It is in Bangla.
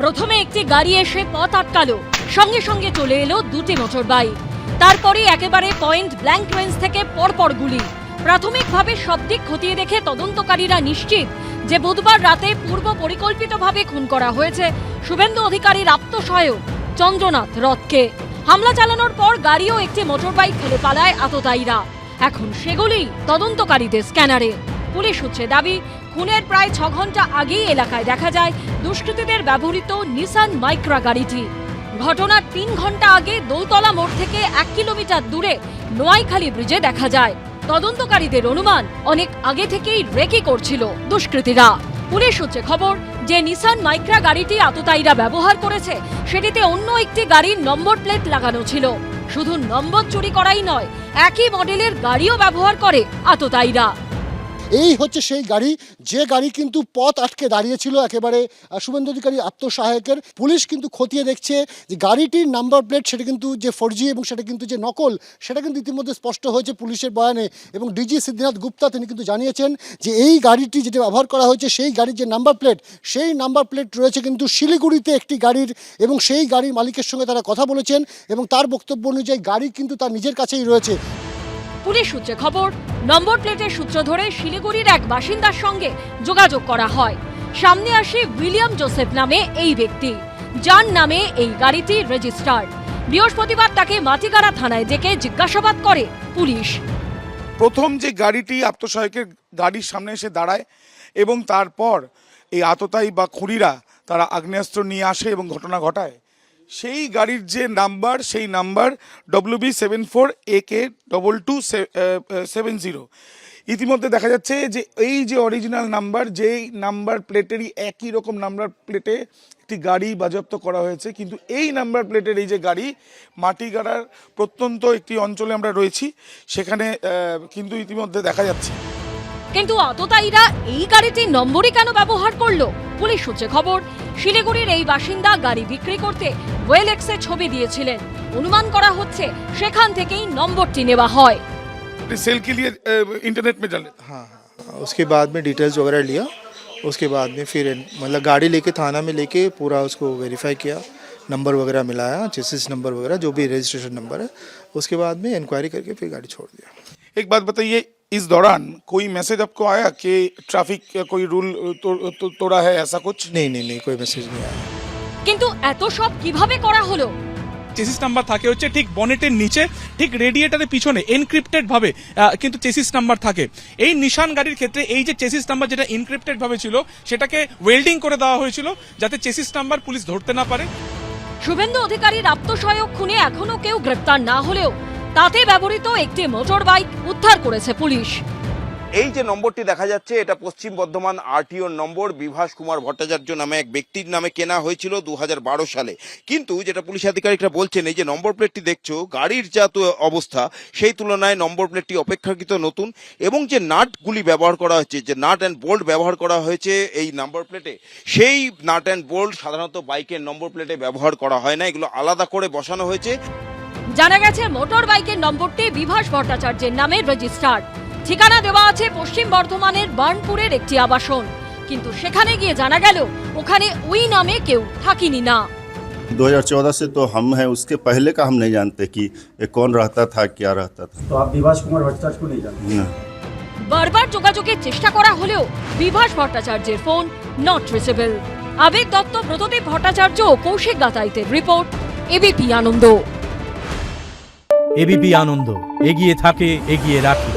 প্রথমে একটি গাড়ি এসে পথ আটকালো, সঙ্গে সঙ্গে চলে এলো দুটি মোটর বাইক। তারপরে একেবারে পয়েন্ট ব্ল্যাঙ্ক রেঞ্জ থেকে পরপর গুলি। প্রাথমিকভাবে সব দিক খতিয়ে দেখে তদন্তকারীরা নিশ্চিত যে বুধবার রাতে পূর্ব পরিকল্পিতভাবে খুন করা হয়েছে শুভেন্দু অধিকারীর আত্মসহায়ক চন্দ্রনাথ রথকে। হামলা চালানোর পর গাড়িও একটি মোটরবাইক ফেলে পালায় আততায়ীরা। এখন সেগুলি তদন্তকারীদের স্ক্যানারে। পুলিশ সূত্রে দাবি, খুনের প্রায় 6 ঘন্টা আগেই এলাকায় দেখা যায় দুষ্কৃতীদের ব্যবহৃত নিসান মাইক্রা গাড়িটি। ঘটনার 3 ঘন্টা আগে দৌতলা মোড় থেকে 1 কিলোমিটার দূরে নোয়াইখালী ব্রিজে দেখা যায়। তদন্তকারীদের অনুমান, অনেক আগে থেকেই রেকি করছিল দুষ্কৃতীরা। পুলিশ সূত্রে খবর যে নিসান মাইক্রা গাড়িটি আততায়ীরা ব্যবহার করেছে সেটিতে অন্য একটি গাড়ির নম্বর প্লেট লাগানো ছিল। শুধু নম্বর চুরি করাই নয়, একই মডেলের গাড়িও ব্যবহার করে আততায়ীরা। এই হচ্ছে সেই গাড়ি, যে গাড়ি কিন্তু পথ আটকে দাঁড়িয়েছিল একেবারে শুভেন্দু অধিকারী আত্মসহায়কের। পুলিশ কিন্তু খতিয়ে দেখছে যে গাড়িটির নাম্বার প্লেট সেটা কিন্তু যে 4G এবং সেটা কিন্তু যে নকল, সেটা কিন্তু ইতিমধ্যে স্পষ্ট হয়েছে পুলিশের বয়ানে। এবং ডিজি সিদ্ধিনাথ গুপ্তা তিনি কিন্তু জানিয়েছেন যে এই গাড়িটি যেটা ব্যবহার করা হয়েছে সেই গাড়ির যে নাম্বার প্লেট, সেই নাম্বার প্লেট রয়েছে কিন্তু শিলিগুড়িতে একটি গাড়ির, এবং সেই গাড়ির মালিকের সঙ্গে তারা কথা বলেছেন এবং তার বক্তব্য অনুযায়ী গাড়ি কিন্তু তার নিজের কাছেই রয়েছে। পুলিশ সূত্রে খবর, নম্বর প্লেটের সূত্র ধরে শিলিগুড়ির এক বাসিন্দার সঙ্গে যোগাযোগ করা হয়। সামনে আসে উইলিয়াম জোসেফ নামে এই ব্যক্তি, যার নামে এই গাড়িটি রেজিস্টার্ড। বৃহস্পতিবার তাকে মাটিগাড়া থানায় ডেকে জিজ্ঞাসাবাদ করে পুলিশ। প্রথম যে গাড়িটি আত্মসহায়কের গাড়ির সামনে এসে দাঁড়ায় এবং তারপর এই আততায়ী বা খুনিরা তারা আগ্নেয়াস্ত্র নিয়ে আসে এবং ঘটনা ঘটায়, সেই গাড়ির যে নাম্বার, সেই নাম্বার WB74AK2270। ইতিমধ্যে দেখা যাচ্ছে যে এই যে অরিজিনাল নাম্বার, যেই নাম্বার প্লেটেরই একই রকম নাম্বার প্লেটে একটি গাড়ি বাজেয়াপ্ত করা হয়েছে। কিন্তু এই নাম্বার প্লেটের এই যে গাড়ি, মাটিগাড়ার প্রত্যন্ত একটি অঞ্চলে আমরা রয়েছি, সেখানে কিন্তু ইতিমধ্যে দেখা যাচ্ছে। কিন্তু আততায়ীরা এই গাড়িটির নম্বরই কেন ব্যবহার করলো? পুলিশ সূত্রে খবর, শিলিগুড়ির এই বাসিন্দা গাড়ি বিক্রি করতে ওয়েলেক্সে ছবি দিয়েছিলেন। অনুমান করা হচ্ছে সেখান থেকেই নম্বরটি নেওয়া হয়। सेल के लिए इंटरनेट में डाले। हाँ, उसके बाद में डिटेल्स वगैरह लिया। उसके बाद में फिर मतलब गाड़ी लेके थाना में लेके पूरा उसको वेरीफाई किया, नंबर वगैरह मिलाया, चेसिस नंबर वगैरह जो भी रजिस्ट्रेशन नंबर है। उसके बाद में इंक्वायरी करके फिर गाड़ी छोड़ दिया। एक बात बताइए, इस दौरान कोई मैसेज आपको आया कि ट्रैफिक कोई रूल तोड़ा है, ऐसा कुछ? नहीं, कोई मैसेज नहीं आया। কিন্তু এত সব কিভাবে করা হলো? চেসিস নাম্বার থাকে হচ্ছে ঠিক বনেটের নিচে, ঠিক রেডিয়েটারের পিছনে এনক্রিপ্টেড ভাবে কিন্তু চেসিস নাম্বার থাকে। এই নিশান গাড়ির ক্ষেত্রে এই যে চেসিস নাম্বার যেটা এনক্রিপ্টেড ভাবে ছিল, সেটাকে ওয়েল্ডিং করে দেওয়া হয়েছিল যাতে চেসিস নাম্বার পুলিশ ধরতে না পারে। শুভেন্দু অধিকারীর আত্মসহায়ক খুনে এখনো কেউ গ্রেপ্তার না হলেও তাতে ব্যবহৃত একটি মোটর বাইক উদ্ধার করেছে পুলিশ। এই যে নম্বরটি দেখা যাচ্ছে, এটা পশ্চিম বর্ধমান আরটিওর নম্বর। বিভাস কুমার ভট্টাচার্য নামে এক ব্যক্তির নামে কেনা হয়েছিল 2012 সালে। কিন্তু যেটা পুলিশ আধিকারিকরা বলছেন, এই যে নম্বর প্লেটটি দেখছো, গাড়ির যা অবস্থা সেই তুলনায় নম্বর প্লেটটি অপেক্ষাকৃত নতুন। এবং যে নাটগুলি ব্যবহার করা হয়েছে, যে নাট অ্যান্ড বোল্ট ব্যবহার করা হয়েছে এই নাম্বার প্লেটে, সেই নাট অ্যান্ড বোল্ট সাধারণত বাইকের নম্বর প্লেটে ব্যবহার করা হয় না, এগুলো আলাদা করে বসানো হয়েছে। জানা গেছে মোটর বাইকের নম্বরটি বিভাস ভট্টাচার্যের নামে রেজিস্টার্ড। ঠিকানা দেওয়া আছে পশ্চিম বর্ধমানের বার্নপুরের একটি আবাসন। কিন্তু সেখানে গিয়ে জানা গেল ওখানে ওই নামে কেউ থাকেনি না। 2014 से तो हम हैं, उसके पहले का हम नहीं जानते कि ये कौन रहता था, क्या रहता था। तो आप विभास कुमार भट्टाचार्य को नहीं जानते? ना। বারবার যোগাযোগের চেষ্টা করা হলেও বিভাস ভট্টাচার্যের phone not reachable. Abed Dutta, Bratadeep Bhattacharya ও Kaushik Gatait report, ABP Ananda. ABP Ananda, এগিয়ে থাকে, এগিয়ে রাখে।